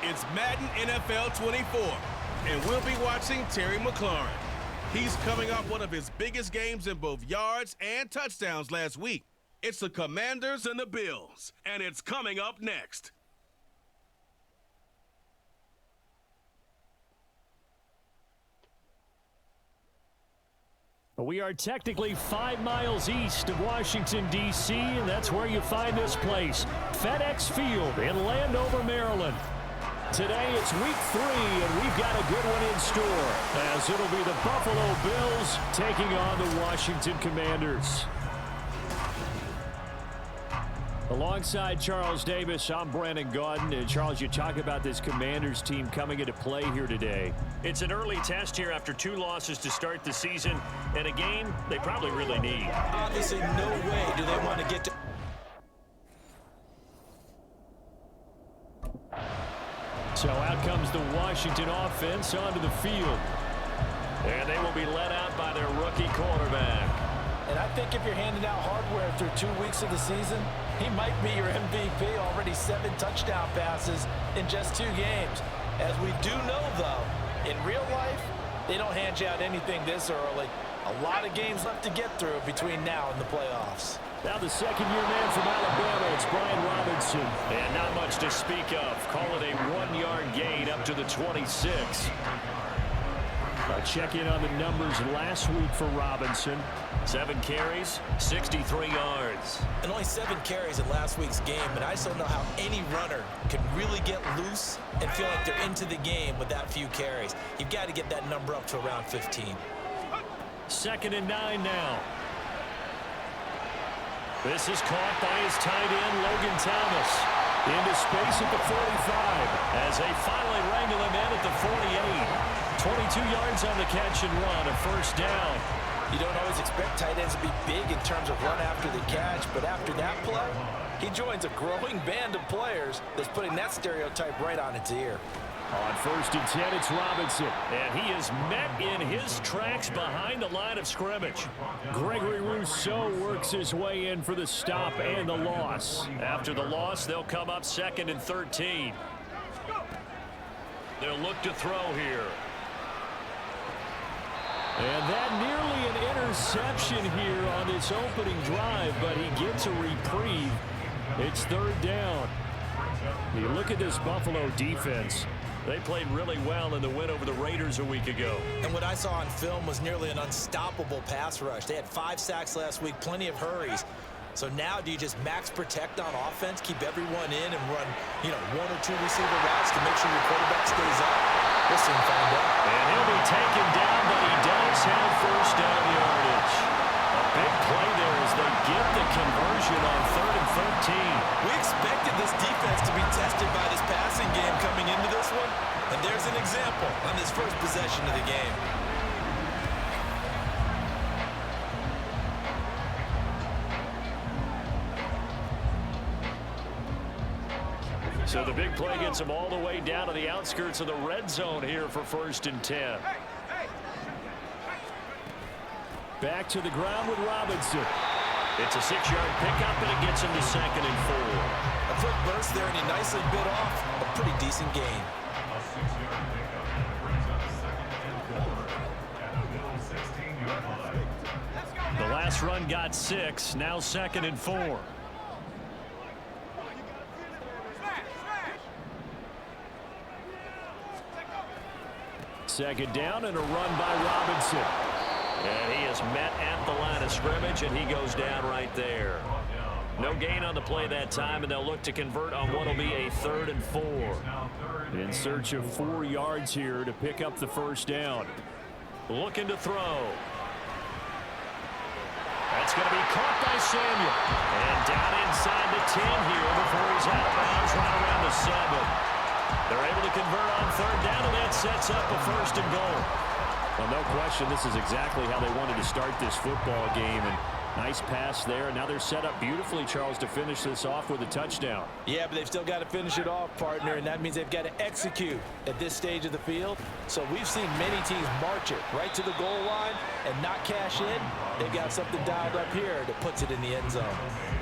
It's Madden NFL 24, and we'll be watching Terry McLaurin. He's coming off one of his biggest games in both yards and touchdowns last week. It's the Commanders and the Bills, and it's coming up next. We are technically 5 miles east of Washington, D.C., and that's where you find this place, FedEx Field in Landover, Maryland. Today it's week 3, and we've got a good one in store, as it'll be the Buffalo Bills taking on the Washington Commanders. Alongside Charles Davis, I'm Brandon Gaudin. And Charles, you talk about this Commanders team coming into play here today. It's an early test here after 2 losses to start the season, and a game they probably really need. Obviously, no way do they want to get to... So out comes the Washington offense onto the field. And they will be led out by their rookie quarterback. And I think if you're handing out hardware through 2 weeks of the season, he might be your MVP. Already 7 touchdown passes in just 2 games. As we do know, though, in real life, they don't hand you out anything this early. A lot of games left to get through between now and the playoffs. Now the second-year man from Alabama, it's Brian Robinson. And not much to speak of. Call it a 1-yard gain up to the 26. Check in on the numbers last week for Robinson. 7 carries, 63 yards. And only 7 carries in last week's game, and I just don't know how any runner can really get loose and feel like they're into the game with that few carries. You've got to get that number up to around 15. 2nd and 9 now. This is caught by his tight end, Logan Thomas. Into space at the 45 as they finally wrangle him in at the 48. 22 yards on the catch and run, a first down. You don't always expect tight ends to be big in terms of run after the catch, but after that play, he joins a growing band of players that's putting that stereotype right on its ear. On 1st and 10, it's Robinson, and he is met in his tracks behind the line of scrimmage. Gregory Rousseau works his way in for the stop and the loss. After the loss, they'll come up 2nd and 13. They'll look to throw here. And that nearly an interception here on this opening drive, but he gets a reprieve. It's 3rd down. You look at this Buffalo defense. They played really well in the win over the Raiders a week ago. And what I saw on film was nearly an unstoppable pass rush. They had 5 sacks last week, plenty of hurries. So now do you just max protect on offense, keep everyone in and run, 1 or 2 receiver routes to make sure your quarterback stays up? We'll soon find out. And he'll be taken down, but he does have first down yardage. A big play there as they get the conversion on 3rd and 13. We expected this defense to be tested by this passing game coming into this one. And there's an example on this first possession of the game. So the big play gets them all the way down to the outskirts of the red zone here for 1st and 10. Back to the ground with Robinson. It's a 6-yard pickup, and it gets him to 2nd and 4. A quick burst there, and he nicely bit off a pretty decent gain. The last run got 6, now 2nd and 4. Second down and a run by Robinson. And he is met at the line of scrimmage, and he goes down right there. No gain on the play that time, and they'll look to convert on what will be a 3rd and 4. In search of 4 yards here to pick up the first down. Looking to throw. That's going to be caught by Samuel. And down inside the 10 here before he's out of bounds right around the 7. They're able to convert on 3rd down, and that sets up a 1st and goal. Well, no question, this is exactly how they wanted to start this football game. And nice pass there. And now they're set up beautifully, Charles, to finish this off with a touchdown. Yeah, but they've still got to finish it off, partner, and that means they've got to execute at this stage of the field. So we've seen many teams march it right to the goal line and not cash in. They've got something dialed up here that puts it in the end zone.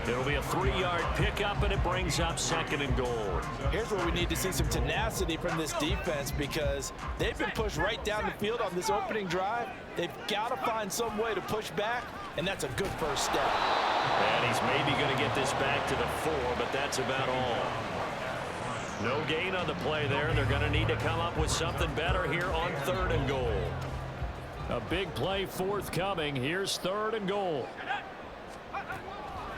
It'll be a 3-yard pickup, and it brings up 2nd and goal. Here's where we need to see some tenacity from this defense because they've been pushed right down the field on this opening drive. They've got to find some way to push back, and that's a good first step. And he's maybe going to get this back to the 4, but that's about all. No gain on the play there. They're going to need to come up with something better here on 3rd and goal. A big play forthcoming. Here's 3rd and goal.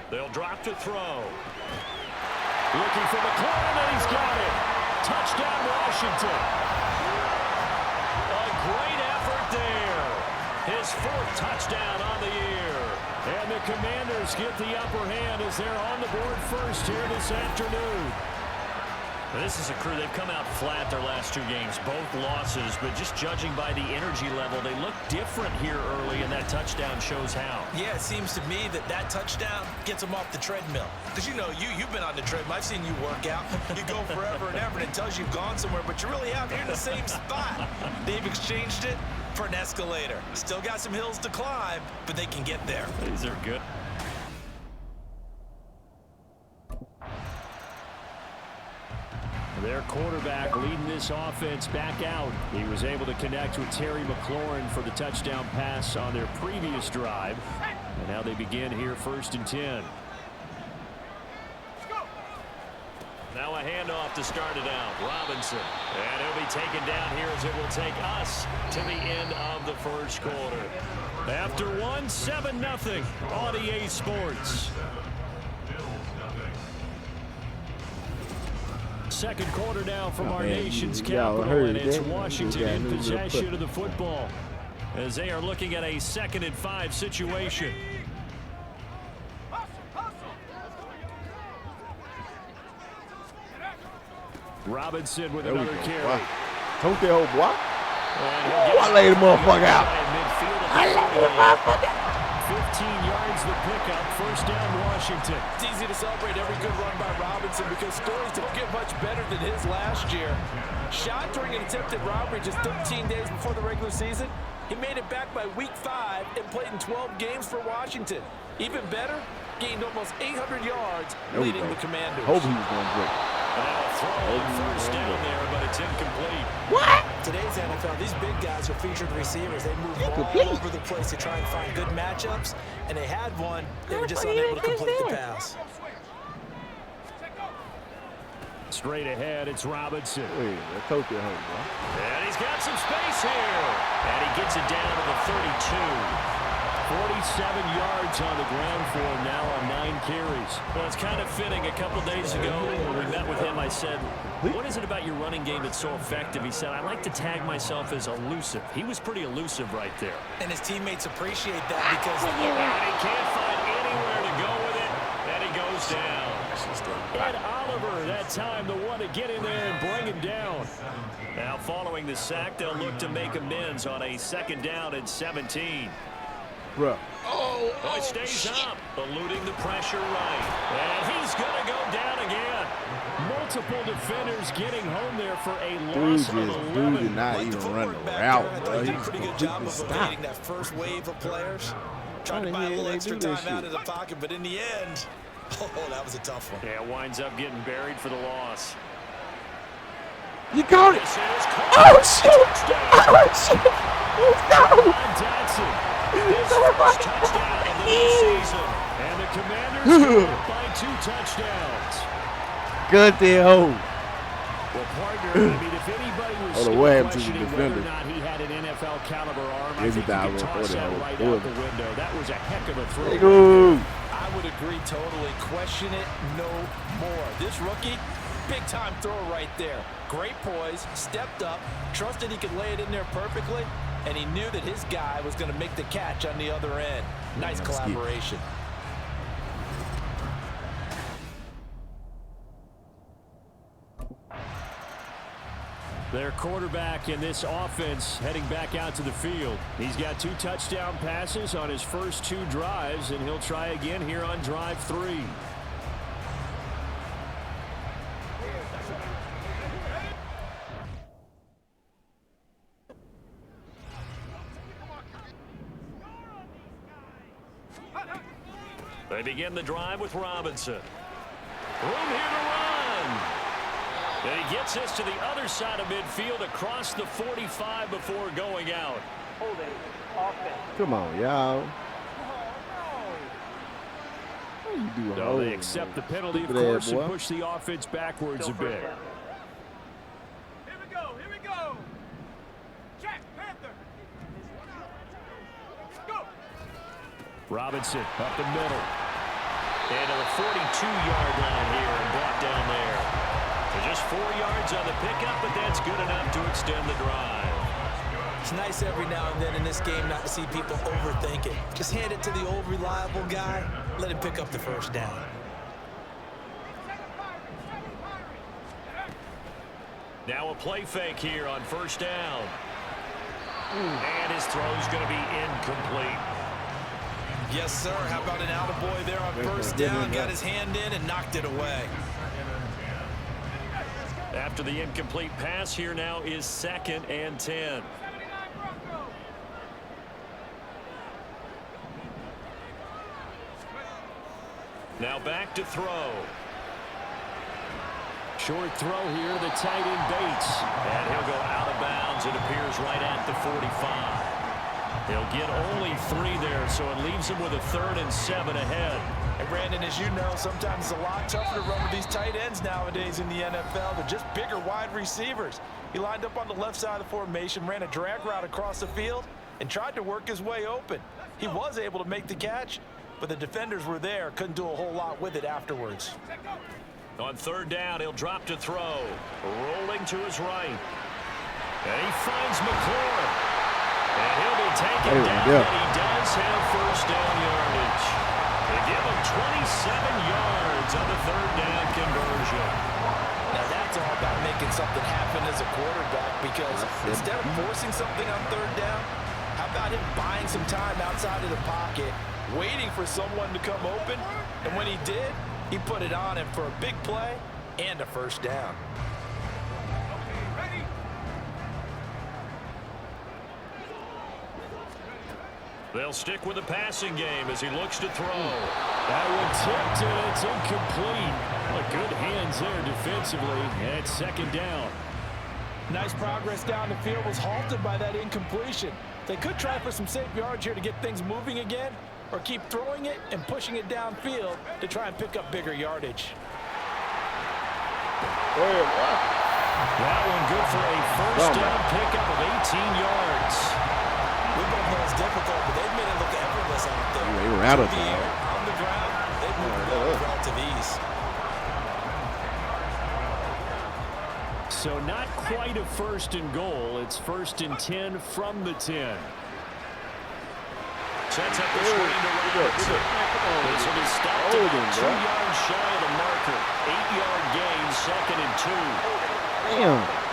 They'll drop to throw. Looking for McLaurin, and he's got it. Touchdown, Washington. A great effort there. His 4th touchdown on the year. And the Commanders get the upper hand as they're on the board first here this afternoon. This is a crew, they've come out flat their last 2 games, both losses, but just judging by the energy level, they look different here early, and that touchdown shows how. Yeah, it seems to me that touchdown gets them off the treadmill. Because, you know, you've been on the treadmill. I've seen you work out. You go forever and ever, and it tells you've gone somewhere, but you really have. You're in the same spot. They've exchanged it for an escalator. Still got some hills to climb, but they can get there. These are good. Their quarterback leading this offense back out. He was able to connect with Terry McLaurin for the touchdown pass on their previous drive. And now they begin here 1st and 10. Now a handoff to start it out. Robinson. And he'll be taken down here as it will take us to the end of the 1st quarter. After 7-0 on EA Sports. 2nd quarter now from our nation's capital, and it's Washington in possession of the football as they are looking at a 2nd and 5 situation. Robinson with another carry. Don't they hold block? I laid the motherfucker out. I laid the motherfucker out. 15 yards the pickup. 1st down, Washington. It's easy to celebrate every good run by Robinson because stories don't get much better than his last year. Shot during an attempted robbery just 13 days before the regular season. He made it back by week 5 and played in 12 games for Washington. Even better, gained almost 800 yards leading the Commanders. Hope he was going to break. Now throwing 1st down there, but it's incomplete. What? Today's NFL, these big guys are featured receivers. They move all over the place to try and find good matchups, and they had one. They were just unable to complete the pass. Straight ahead, it's Robinson. Wait, I told you home, bro. And he's got some space here. And he gets it down to the 32. 47 yards on the ground for him now on 9 carries. Well, it's kind of fitting. A couple days ago, when we met with him, I said, what is it about your running game that's so effective? He said, I like to tag myself as elusive. He was pretty elusive right there. And his teammates appreciate that because and he can't find anywhere to go with it, and he goes down. Ed Oliver, that time, the one to get in there and bring him down. Now, following the sack, they'll look to make amends on a 2nd down and 17. Bruh. It stays up, eluding the pressure right. And he's going to go down again. Multiple defenders getting home there for a loss of 11. Dude did not even run the route, bro. He did a pretty good job of evading that first wave of players. Trying to buy a little extra time out of the pocket, but in the end, that was a tough one. Yeah, winds up getting buried for the loss. You caught it. Oh, shit. Oh, shit. No. Jackson. His first touchdown of the season. And the Commanders go up by 2 touchdowns. Good deal. Well, partner, I mean, if anybody was still questioning whether or not he had an NFL caliber arm, I think you could toss that right out the window. That was a heck of a throw. I would agree totally. Question it no more. This rookie, big-time throw right there. Great poise, stepped up, trusted he could lay it in there perfectly, and he knew that his guy was going to make the catch on the other end. Nice collaboration. Their quarterback in this offense heading back out to the field. He's got 2 touchdown passes on his first 2 drives, and he'll try again here on drive 3. They begin the drive with Robinson. Room here to run. And he gets this to the other side of midfield across the 45 before going out. Holding. Offense. Come on, y'all. No, they accept the penalty, of course, and push the offense backwards a bit. Here we go. Here we go. Check. Panther. Go. Robinson up the middle. And to the 42-yard line here and brought down there. So just 4 yards on the pickup, but that's good enough to extend the drive. It's nice every now and then in this game not to see people overthink it. Just hand it to the old reliable guy. Let him pick up the first down. Now a play fake here on first down. And his throw's going to be incomplete. Yes, sir. How about an attaboy there on first down? Got his hand in and knocked it away. After the incomplete pass, here now is 2nd and 10. Now back to throw. Short throw here, the tight end Bates. And he'll go out of bounds. It appears right at the 45. They'll get only 3 there, so it leaves them with a 3rd and 7 ahead. And Brandon, as you know, sometimes it's a lot tougher to run with these tight ends nowadays in the NFL. They're just bigger wide receivers. He lined up on the left side of the formation, ran a drag route across the field, and tried to work his way open. He was able to make the catch, but the defenders were there, couldn't do a whole lot with it afterwards. On 3rd down, he'll drop to throw. Rolling to his right. And he finds McLaurin. And he'll be taken down, but he does have first down yardage. They give him 27 yards on the 3rd down conversion. Now that's all about making something happen as a quarterback, because instead of forcing something on 3rd down, how about him buying some time outside of the pocket, waiting for someone to come open, and when he did, he put it on him for a big play and a first down. They'll stick with the passing game as he looks to throw. That one tipped, and it's incomplete. Well, good hands there defensively, and it's 2nd down. Nice progress down the field, was halted by that incompletion. They could try for some safe yards here to get things moving again, or keep throwing it and pushing it downfield to try and pick up bigger yardage. That one good for a first down pickup of 18 yards. We both know it's difficult, but they've made it look effortless out there. They were out of the air, on the ground, they've moved the ball with relative ease. So not quite a 1st and goal. It's 1st and 10 from the 10. Sets up the screen to Robinson. This will be stopped about 2 yards shy of the marker. 8-yard gain, 2nd and 2. Damn.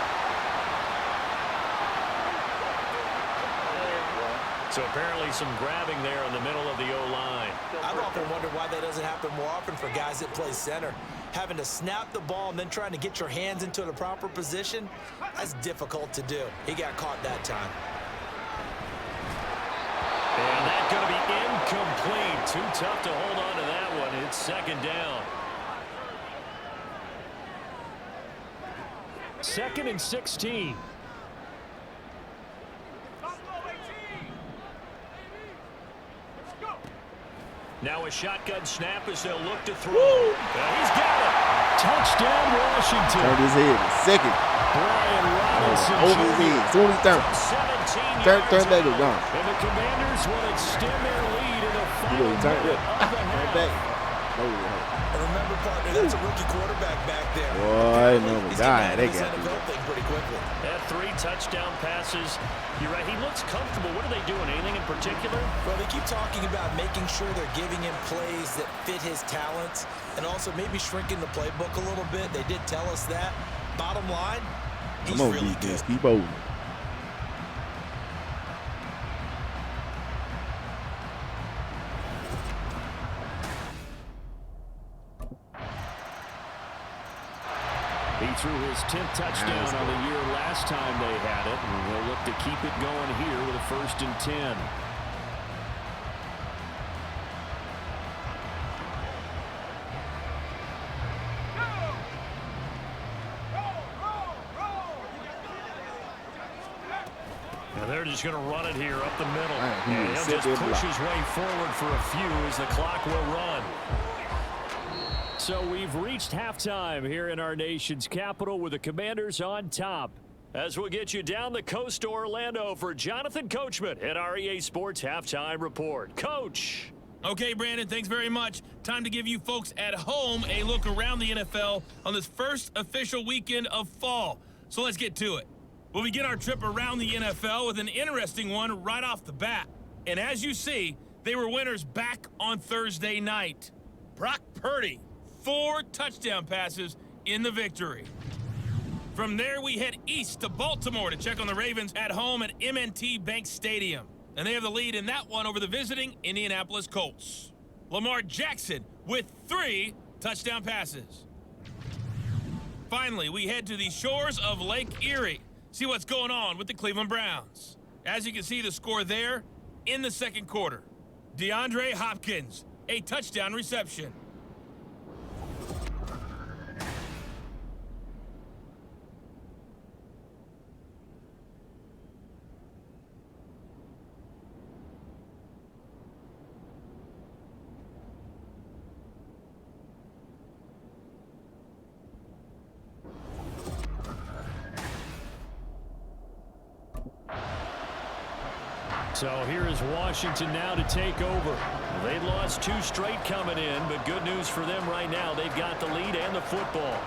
So apparently some grabbing there in the middle of the O-line. I've often wondered why that doesn't happen more often for guys that play center. Having to snap the ball and then trying to get your hands into the proper position, that's difficult to do. He got caught that time. And that's going to be incomplete. Too tough to hold on to that one. It's 2nd down. 2nd and 16. Now a shotgun snap as they'll look to throw. He's got it. Touchdown, Washington. Turned his head. 2nd. Brian Robinson. Over his head. As soon as he turned. Turn back is gone. And the Commanders will extend their lead in the final minute of the half. Back. And remember, partner, that's a rookie quarterback back there. Boy, no, God, they this got NFL thing pretty quickly. Had 3 touchdown passes. You're right, he looks comfortable. What are they doing? Anything in particular? Well, they keep talking about making sure they're giving him plays that fit his talents and also maybe shrinking the playbook a little bit. They did tell us that. Bottom line, he's really good. Keep holding. He threw his 10th touchdown on the year last time they had it, and they'll look to keep it going here with a 1st and 10. And they're just going to run it here up the middle. Man, and he'll just push his way forward for a few as the clock will run. So we've reached halftime here in our nation's capital with the Commanders on top. As we'll get you down the coast to Orlando for Jonathan Coachman at our EA Sports Halftime Report. Coach. Okay, Brandon, thanks very much. Time to give you folks at home a look around the NFL on this first official weekend of fall. So let's get to it. We'll begin our trip around the NFL with an interesting one right off the bat. And as you see, they were winners back on Thursday night. Brock Purdy, 4 touchdown passes in the victory. From there, we head east to Baltimore to check on the Ravens at home at M&T Bank Stadium. And they have the lead in that one over the visiting Indianapolis Colts. Lamar Jackson with 3 touchdown passes. Finally, we head to the shores of Lake Erie. See what's going on with the Cleveland Browns. As you can see, the score there in the second quarter. DeAndre Hopkins, a touchdown reception. So here is Washington now to take over. They lost 2 straight coming in, but good news for them right now. They've got the lead and the football.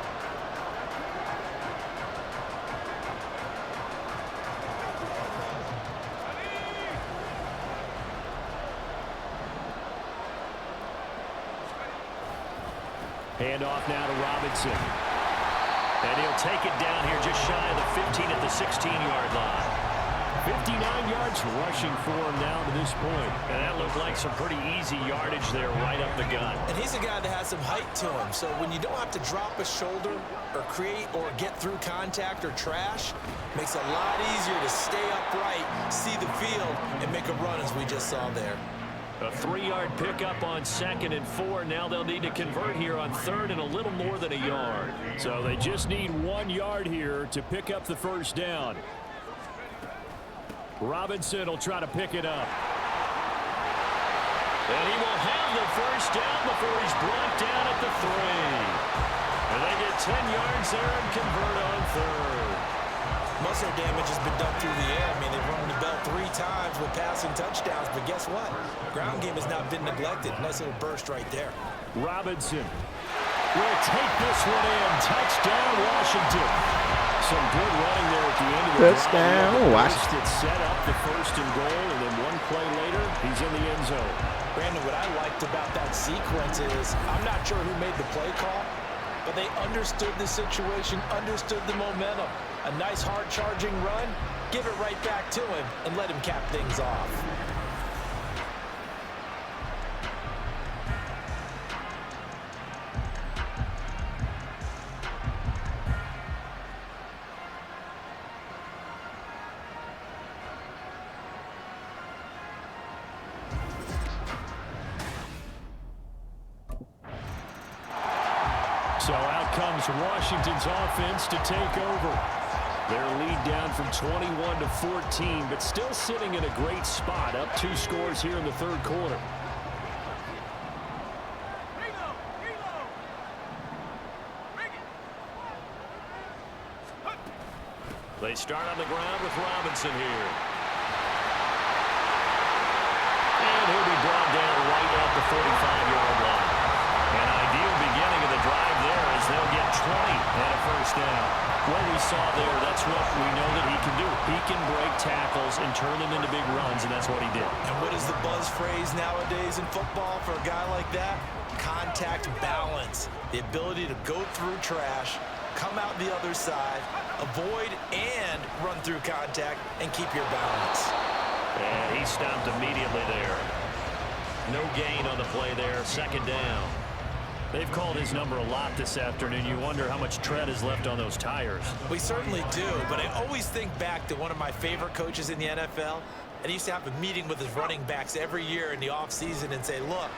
Handoff now to Robinson. And he'll take it down here just shy of the 15 at the 16-yard line. 59 yards rushing for him now to this point. And that looked like some pretty easy yardage there right up the gut. And he's a guy that has some height to him. So when you don't have to drop a shoulder or create or get through contact or trash, makes it a lot easier to stay upright, see the field, and make a run as we just saw there. A 3-yard pickup on 2nd and 4. Now they'll need to convert here on 3rd and a little more than a yard. So they just need 1 yard here to pick up the first down. Robinson will try to pick it up. And he will have the first down before he's brought down at the 3. And they get 10 yards there and convert on 3rd. Muscle damage has been done through the air. I mean, they've rung the bell 3 times with passing touchdowns, but guess what? Ground game has not been neglected. Nice little burst right there. Robinson will take this one in. Touchdown, Washington. Some good running there at the end of the touchdown, Washington. It set up the 1st and goal, and then 1 play later, he's in the end zone. Brandon, what I liked about that sequence is I'm not sure who made the play call, but they understood the situation, understood the momentum. A nice hard-charging run, give it right back to him, and let him cap things off. So out comes Washington's offense to take over. Their lead down from 21 to 14, but still sitting in a great spot, up 2 scores here in the 3rd quarter. They start on the ground with Robinson here. And he'll be brought down right at the 45-yard line. An ideal beginning of the drive there as they'll get 20 and a first down. What we saw there, that's what we know that he can do. He can break tackles and turn them into big runs, and that's what he did. And what is the buzz phrase nowadays in football for a guy like that? Contact balance. The ability to go through trash, come out the other side, avoid and run through contact, and keep your balance. And he stopped immediately there. No gain on the play there, 2nd down. They've called his number a lot this afternoon. You wonder how much tread is left on those tires. We certainly do, but I always think back to one of my favorite coaches in the NFL, and he used to have a meeting with his running backs every year in the offseason and say, look,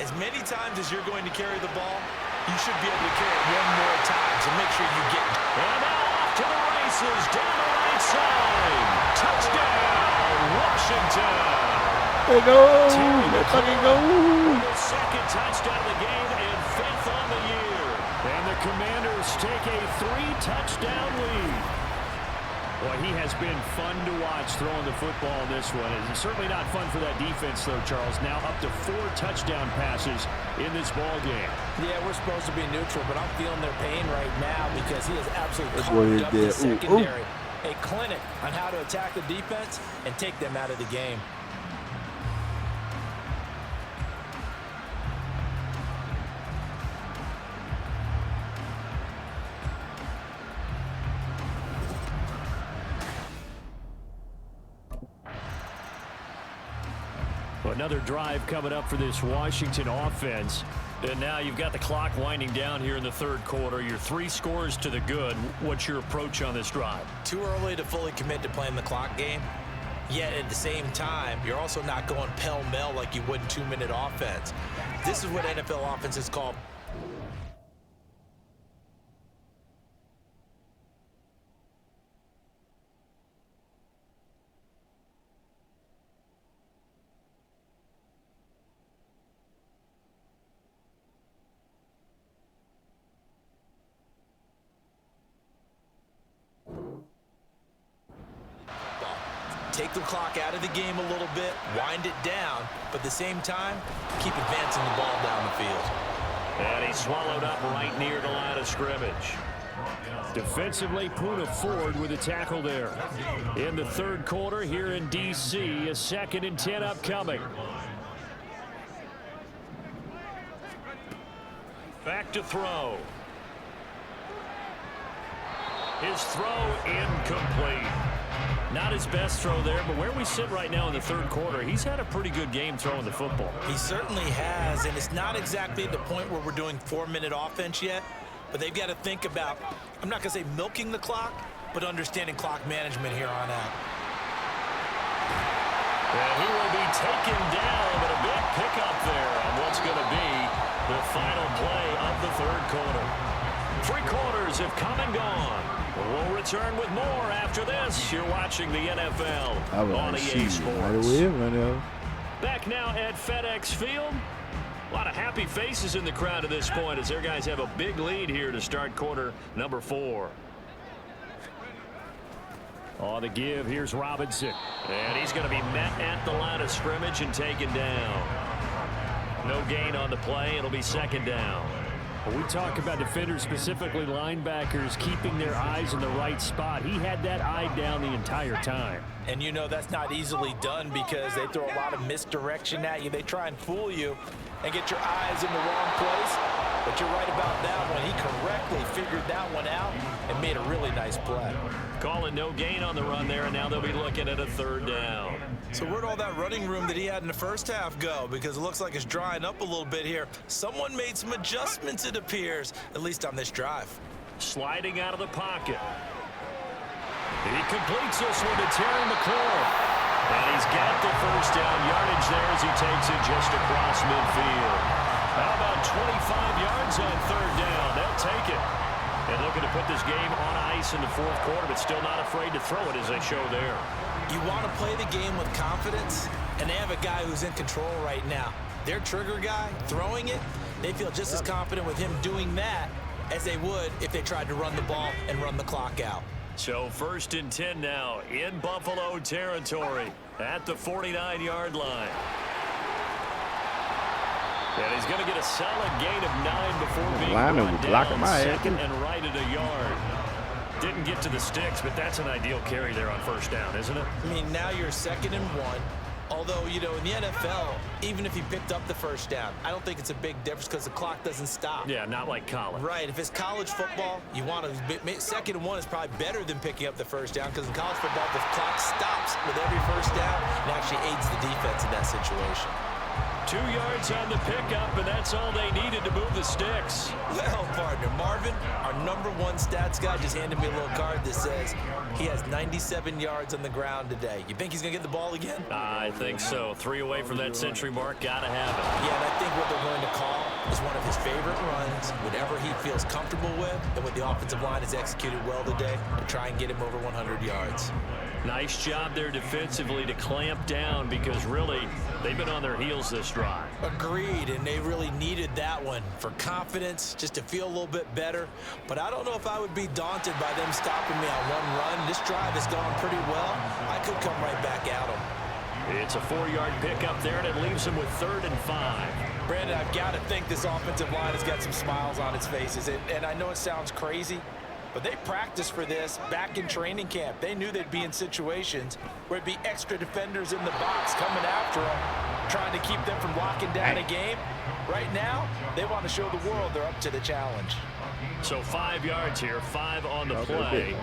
as many times as you're going to carry the ball, you should be able to carry it 1 more time, so make sure you get it. And now off to the races, down the right right side. Touchdown, Washington. There goes. There fucking goes. The second touchdown of the game and 5th on the year. And the Commanders take a 3-touchdown lead. Boy, he has been fun to watch throwing the football in this one. It's certainly not fun for that defense, though, Charles. Now up to 4 touchdown passes in this ball game. Yeah, we're supposed to be neutral, but I'm feeling their pain right now because he has absolutely That boy carved is up dead. the secondary. A clinic on how to attack the defense and take them out of the game. Another drive coming up for this Washington offense. And now you've got the clock winding down here in the third quarter. Your 3 scores to the good. What's your approach on this drive? Too early to fully commit to playing the clock game. Yet at the same time, you're also not going pell-mell like you would in 2-minute offense. This is what NFL offenses call take the clock out of the game a little bit, wind it down, but at the same time, keep advancing the ball down the field. And he's swallowed up right near the line of scrimmage. Defensively, Poona Ford with a tackle there. In the third quarter here in D.C., a 2nd and 10 upcoming. Back to throw. His throw incomplete. Not his best throw there, but where we sit right now in the third quarter, he's had a pretty good game throwing the football. He certainly has, and it's not exactly at the point where we're doing 4-minute offense yet, but they've got to think about, I'm not going to say milking the clock, but understanding clock management here on out. And he will be taken down, but a big pickup there on what's going to be the final play of the third quarter. 3 quarters have come and gone. We'll return with more after this. You're watching the NFL on EA Sports. Back now at FedEx Field. A lot of happy faces in the crowd at this point as their guys have a big lead here to start quarter number 4. On the give, here's Robinson. And he's going to be met at the line of scrimmage and taken down. No gain on the play. It'll be 2nd down. We talk about defenders, specifically linebackers, keeping their eyes in the right spot. He had that eye down the entire time. And you know that's not easily done because they throw a lot of misdirection at you. They try and fool you and get your eyes in the wrong place. But you're right about that one. He correctly figured that one out and made a really nice play. Calling no gain on the run there, and now they'll be looking at a 3rd down. So where'd all that running room that he had in the first half go? Because it looks like it's drying up a little bit here. Someone made some adjustments, it appears, at least on this drive. Sliding out of the pocket. He completes this one to Terry McLaurin. And he's got the first down yardage there as he takes it just across midfield. How about 25 yards on 3rd down? They'll take it. And looking to put this game on ice in the 4th quarter, but still not afraid to throw it as they show there. You want to play the game with confidence, and they have a guy who's in control right now. Their trigger guy throwing it, they feel just as confident with him doing that as they would if they tried to run the ball and run the clock out. So 1st and 10 now in Buffalo territory at the 49-yard line. And he's going to get a solid gain of 9 before being brought down. 2nd and right at a yard. Didn't get to the sticks, but that's an ideal carry there on 1st down, isn't it? I mean, now you're 2nd and 1. Although, you know, in the NFL, even if he picked up the 1st down, I don't think it's a big difference because the clock doesn't stop. Yeah, not like college. Right. If it's college football, you want to 2nd and 1 is probably better than picking up the 1st down because in college football, the clock stops with every 1st down and actually aids the defense in that situation. 2 yards on the pickup, and that's all they needed to move the sticks. Well, partner, Marvin, our #1 stats guy, just handed me a little card that says he has 97 yards on the ground today. You think he's going to get the ball again? I think so. 3 away from that century mark. Got to have it. Yeah, and I think what they're going to call is one of his favorite runs, whatever he feels comfortable with, and what the offensive line has executed well today to try and get him over 100 yards. Nice job there defensively to clamp down because really they've been on their heels this drive. Agreed, and they really needed that one for confidence, just to feel a little bit better. But I don't know if I would be daunted by them stopping me on one run. This drive has gone pretty well. I could come right back at them. It's a 4-yard pickup there, and it leaves them with 3rd and 5. Brandon, I've got to think this offensive line has got some smiles on its faces. And I know it sounds crazy, but they practiced for this back in training camp. They knew they'd be in situations where it'd be extra defenders in the box coming after them, trying to keep them from locking down a game. Right now, they want to show the world they're up to the challenge. So 5 yards here, 5 on the play,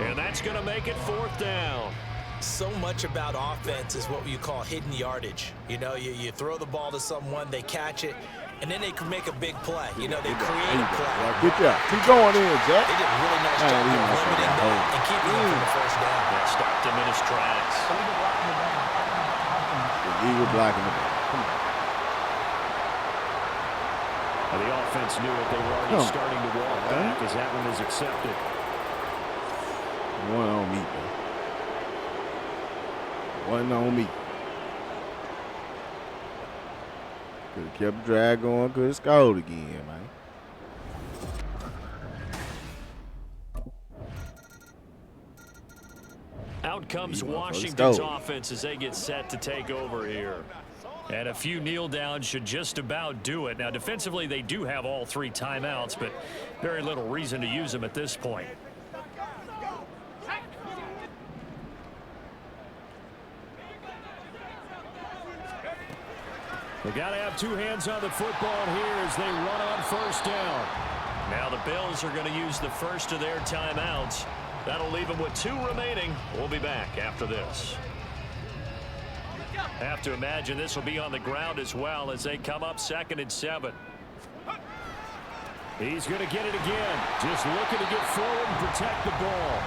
and that's going to make it 4th down. So much about offense is what you call hidden yardage. You know, you throw the ball to someone, they catch it, and then they can make a big play. You know, they create a play. Good job. Keep going in, Jack. They did a really nice job of limiting that and keeping him from the first down. That stopped him in his tracks. Eagle blocking the back. The offense knew it. They were already starting to walk back as that one was accepted. One on me, bro. One on me. Could have kept the drag going. Could have scored again, man. Out comes Washington's offense as they get set to take over here. And a few kneel downs should just about do it. Now, defensively, they do have all 3 timeouts, but very little reason to use them at this point. They got to have 2 hands on the football here as they run on 1st down. Now the Bills are going to use the first of their timeouts. That'll leave them with 2 remaining. We'll be back after this. Have to imagine this will be on the ground as well as they come up 2nd and 7. He's going to get it again. Just looking to get forward and protect the ball.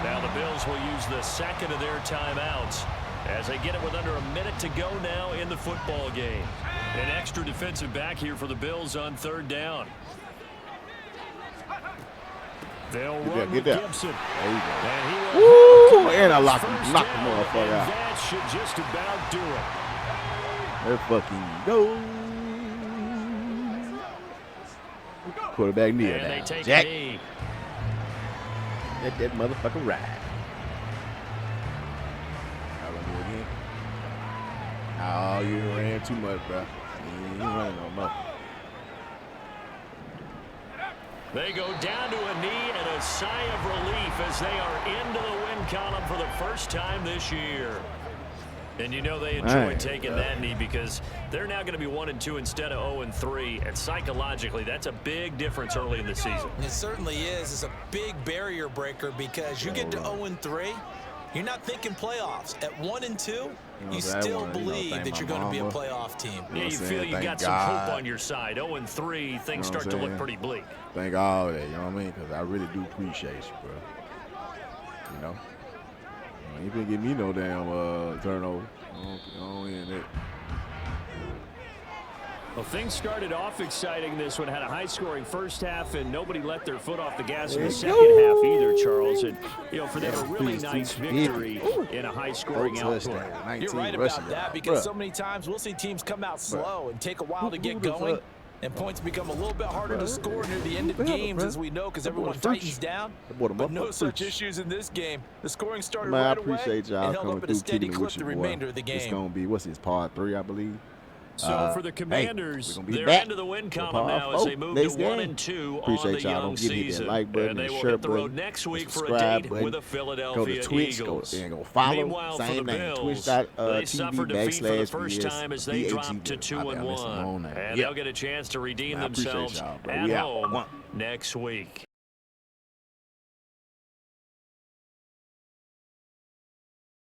Now the Bills will use the 2nd of their timeouts as they get it with under a minute to go now in the football game. An extra defensive back here for the Bills on 3rd down. They'll run with Gibson. There you go. And he woo! And I knocked the motherfucker out. That should just about do it. There fucking go. Quarterback near and now. They take Jack. knee. Let that motherfucker ride. I'll run you again. Oh, you ran too much, bro. You ain't running no more. They go down to a knee and a sigh of relief as they are into the win column for the first time this year. And you know they enjoy taking that knee because they're now going to be 1-2 instead of 0-3. And psychologically, that's a big difference early in the season. It certainly is. It's a big barrier breaker because you get to 0-3, you're not thinking playoffs. At 1-2, you still believe that you're going to be a playoff team. Yeah, you feel you got some hope on your side. 0-3, things start to look pretty bleak. Thank all that, you know what I mean? Because I really do appreciate you, bro. You know? You didn't give me no damn turnover. I don't end it. Well, things started off exciting. This one had a high-scoring first half, and nobody let their foot off the gas in the second half either, Charles. And, you know, for them, a really nice victory in a high-scoring output. You're right about that because so many times we'll see teams come out slow and take a while to get going, and points become a little bit harder to score near the end of games, as we know, because everyone tightens down. But no such issues in this game. The scoring started right away and held up at a steady clip the remainder of the game. It's going to be, what's his, part 3, I believe? So for the Commanders, they're into the win column now as they move to 1-2 on the young season. And they will hit the road next week for a date with the Philadelphia Eagles. Meanwhile, for the Bills, they suffered defeat for the first time as they dropped to 2-1. And they'll get a chance to redeem themselves at home next week.